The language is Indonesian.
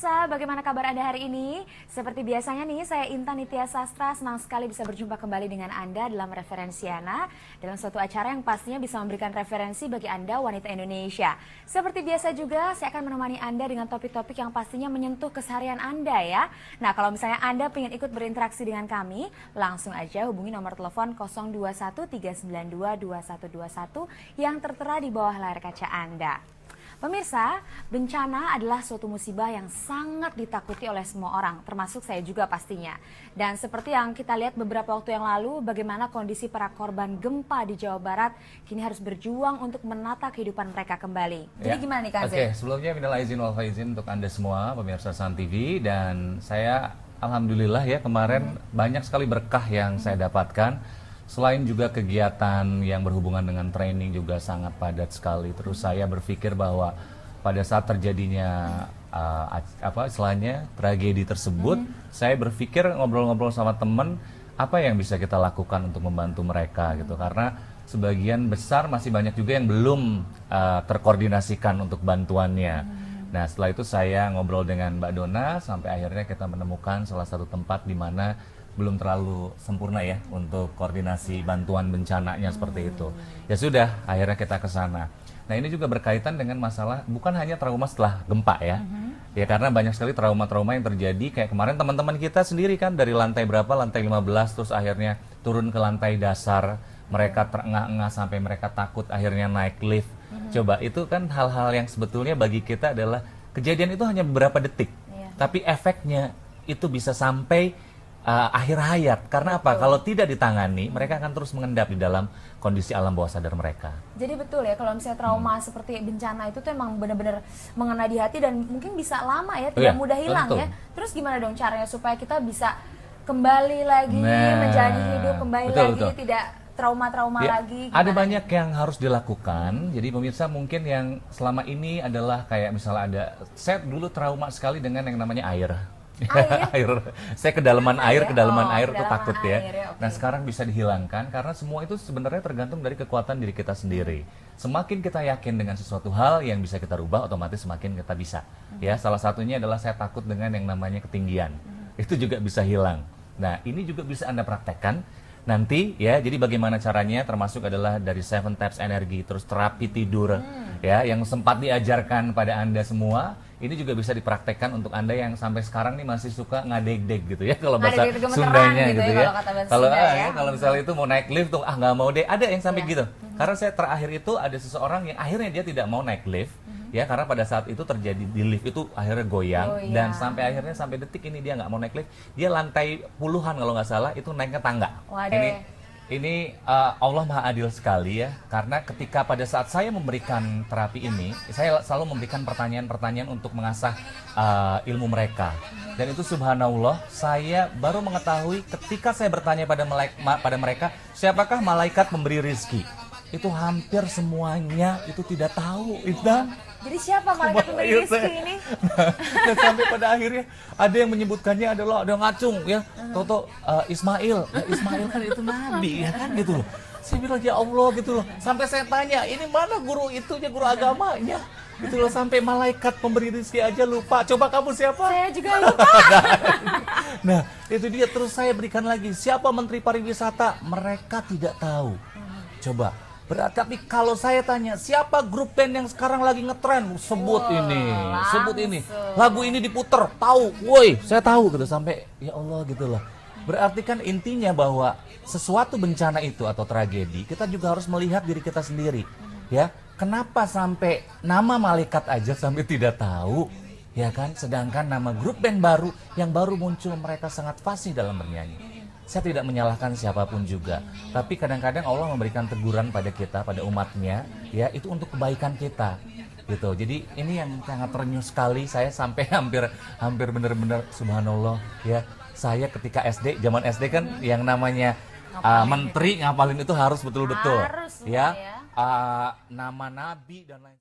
Pemirsa, bagaimana kabar Anda hari ini? Seperti biasanya nih, saya Intan Nitya Sastra senang sekali bisa berjumpa kembali dengan Anda dalam Referensiana, dalam suatu acara yang pastinya bisa memberikan referensi bagi Anda wanita Indonesia. Seperti biasa juga, saya akan menemani Anda dengan topik-topik yang pastinya menyentuh keseharian Anda ya. Nah, kalau misalnya Anda ingin ikut berinteraksi dengan kami, langsung aja hubungi nomor telepon 021 392 2121 yang tertera di bawah layar kaca Anda. Pemirsa, bencana adalah suatu musibah yang sangat ditakuti oleh semua orang, termasuk saya juga pastinya. Dan seperti yang kita lihat beberapa waktu yang lalu, bagaimana kondisi para korban gempa di Jawa Barat kini harus berjuang untuk menata kehidupan mereka kembali. Jadi gimana nih Kak Zee? Oke, sebelumnya minal aizin wal faizin untuk Anda semua, pemirsa Sun TV. Dan saya alhamdulillah ya kemarin banyak sekali berkah yang saya dapatkan. Selain juga kegiatan yang berhubungan dengan training juga sangat padat sekali. Terus saya berpikir bahwa pada saat terjadinya istilahnya tragedi tersebut, saya berpikir ngobrol-ngobrol sama temen apa yang bisa kita lakukan untuk membantu mereka gitu. Karena sebagian besar masih banyak juga yang belum terkoordinasikan untuk bantuannya. Nah, setelah itu saya ngobrol dengan Mbak Dona sampai akhirnya kita menemukan salah satu tempat di mana belum terlalu sempurna ya untuk koordinasi bantuan bencananya seperti itu. Ya sudah, akhirnya kita ke sana. Nah, ini juga berkaitan dengan masalah bukan hanya trauma setelah gempa ya. Ya karena banyak sekali trauma-trauma yang terjadi kayak kemarin teman-teman kita sendiri kan dari lantai berapa, lantai 15 terus akhirnya turun ke lantai dasar. Mereka terengah-engah sampai mereka takut akhirnya naik lift. Coba itu kan hal-hal yang sebetulnya bagi kita adalah kejadian itu hanya beberapa detik. Tapi efeknya itu bisa sampai akhir hayat. Karena apa? Kalau tidak ditangani, mereka akan terus mengendap di dalam kondisi alam bawah sadar mereka. Jadi betul ya, kalau misalnya trauma seperti bencana itu tuh emang benar-benar mengena di hati dan mungkin bisa lama ya, tidak mudah hilang ya. Terus gimana dong caranya supaya kita bisa kembali lagi menjalani hidup, kembali lagi tidak trauma-trauma lagi? Gimana? Ada banyak yang harus dilakukan. Jadi pemirsa mungkin yang selama ini adalah kayak misalnya saya dulu trauma sekali dengan yang namanya air. Air. Saya kedalaman air tuh takut ya. Nah, sekarang bisa dihilangkan karena semua itu sebenarnya tergantung dari kekuatan diri kita sendiri. Semakin kita yakin dengan sesuatu hal yang bisa kita rubah, otomatis semakin kita bisa. Ya, salah satunya adalah saya takut dengan yang namanya ketinggian. Itu juga bisa hilang. Nah, ini juga bisa Anda praktekkan nanti ya. Jadi bagaimana caranya termasuk adalah dari 7 Steps energi, terus terapi tidur ya yang sempat diajarkan pada Anda semua. Ini juga bisa dipraktekkan untuk Anda yang sampai sekarang nih masih suka ngadeg-deg gitu ya kalau bahasa Sundanya gitu ya. Kalau misalnya itu mau naik lift tuh nggak mau deh. Ada yang sampai gitu. Karena saya terakhir itu ada seseorang yang akhirnya dia tidak mau naik lift ya karena pada saat itu terjadi di lift itu akhirnya goyang dan sampai akhirnya sampai detik ini dia nggak mau naik lift. Dia lantai puluhan kalau nggak salah itu naiknya tangga. Ini Allah Maha Adil sekali ya, karena ketika pada saat saya memberikan terapi ini, saya selalu memberikan pertanyaan-pertanyaan untuk mengasah ilmu mereka. Dan itu subhanallah, saya baru mengetahui ketika saya bertanya pada mereka, siapakah malaikat memberi rizki? Itu hampir semuanya itu tidak tahu, Intan. Jadi siapa malaikat pemberi rezeki ini? Nah, sampai pada akhirnya ada yang menyebutkannya adalah ada ngacung ya, Toto Ismail. Nah, Ismail kan itu nabi ya kan gitu loh. Saya bilang ya Allah gitu loh. Sampai saya tanya, ini mana guru itunya, guru agamanya? Gitu loh, sampai malaikat pemberi rezeki aja lupa. Coba kamu siapa? Saya juga lupa. Nah, itu dia terus saya berikan lagi. Siapa Menteri Pariwisata? Mereka tidak tahu. Coba. Tapi kalau saya tanya, siapa grup band yang sekarang lagi ngetren? Sebut ini. Lagu ini diputer, tahu. Woi, saya tahu gitu sampai ya Allah gitu loh. Berarti kan intinya bahwa sesuatu bencana itu atau tragedi, kita juga harus melihat diri kita sendiri. Ya, kenapa sampai nama malaikat aja sampai tidak tahu? Ya kan, sedangkan nama grup band baru yang baru muncul mereka sangat fasih dalam bernyanyi. Saya tidak menyalahkan siapapun juga, tapi kadang-kadang Allah memberikan teguran pada kita, pada umatnya, ya itu untuk kebaikan kita, gitu. Jadi ini yang sangat terenyuh sekali. Saya sampai hampir benar-benar subhanallah, ya. Saya ketika SD, zaman SD kan yang namanya menteri ngapalin itu harus betul-betul, ya. Nama nabi dan lain.